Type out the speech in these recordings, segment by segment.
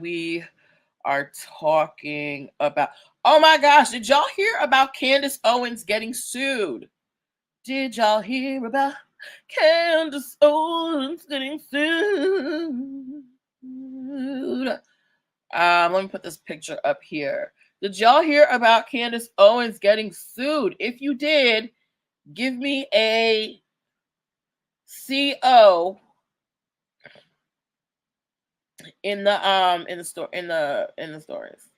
we are talking about. Oh my gosh, did y'all hear about Candace Owens getting sued? Did y'all hear about Candace Owens getting sued? Let me put this picture up here. Did y'all hear about Candace Owens getting sued? If you did, give me a CO in the stories.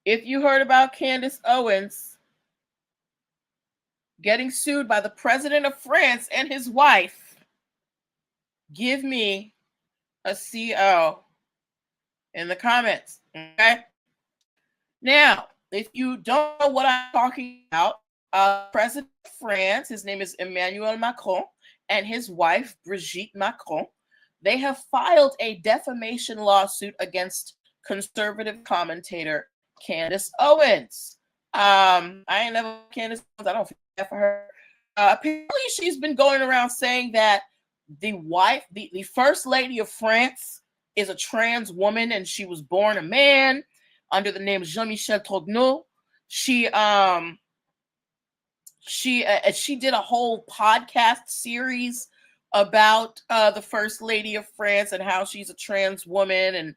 If you heard about Candace Owens getting sued by the president of France and his wife, give me a CO in the comments. Okay. Now, if you don't know what I'm talking about, President of France, his name is Emmanuel Macron, and his wife, Brigitte Macron, they have filed a defamation lawsuit against conservative commentator Candace Owens. I ain't never Candace Owens. I don't feel bad for her. Apparently, she's been going around saying that the wife, the first lady of France, is a trans woman, and she was born a man under the name Jean-Michel Trogneux. She did a whole podcast series about the first lady of France and how she's a trans woman and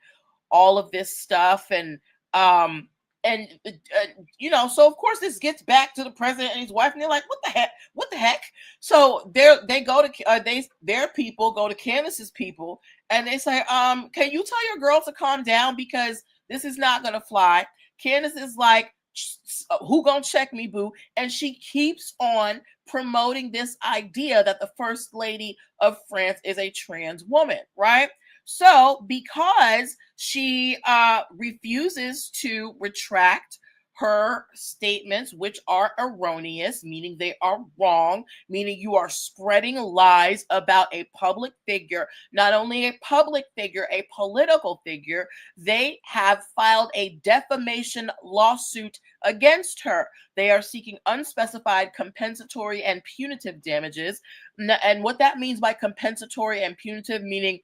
all of this stuff. And so of course this gets back to the president and his wife, and they're like, what the heck? So their people go to Candace's people and they say, can you tell your girl to calm down because this is not gonna fly. Candace is like, who gonna check me, boo? And she keeps on promoting this idea that the first lady of France is a trans woman, right? So because she refuses to retract her statements, which are erroneous, meaning they are wrong, meaning you are spreading lies about a public figure, not only a public figure, a political figure, they have filed a defamation lawsuit against her. They are seeking unspecified compensatory and punitive damages. And what that means by compensatory and punitive, meaning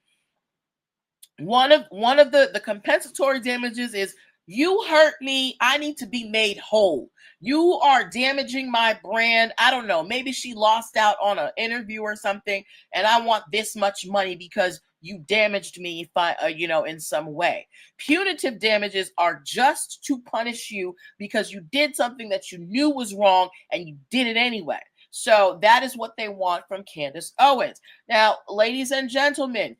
one of the compensatory damages is, you hurt me, I need to be made whole. You are damaging my brand. I don't know, maybe she lost out on an interview or something, and I want this much money because you damaged me in some way. Punitive damages are just to punish you because you did something that you knew was wrong and you did it anyway. So that is what they want from Candace Owens. Now, ladies and gentlemen,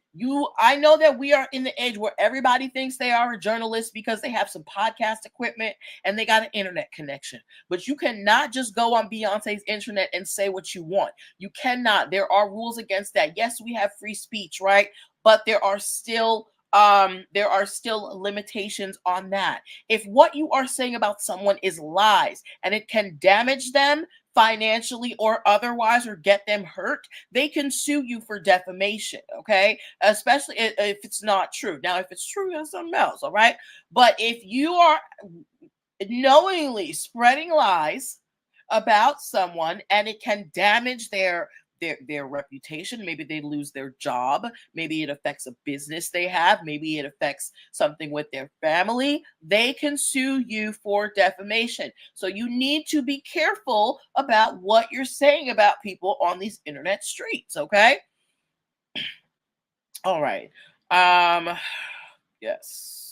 I know that we are in the age where everybody thinks they are a journalist because they have some podcast equipment and they got an internet connection. But you cannot just go on Beyonce's internet and say what you want. You cannot. There are rules against that. Yes, we have free speech, right? But there are still limitations on that. If what you are saying about someone is lies and it can damage them financially or otherwise, or get them hurt, they can sue you for defamation, okay? Especially if it's not true. Now, if it's true, that's something else, all right? But if you are knowingly spreading lies about someone and it can damage their reputation, maybe they lose their job, maybe it affects a business they have, maybe it affects something with their family, they can sue you for defamation. So you need to be careful about what you're saying about people on these internet streets, okay? All right. Yes.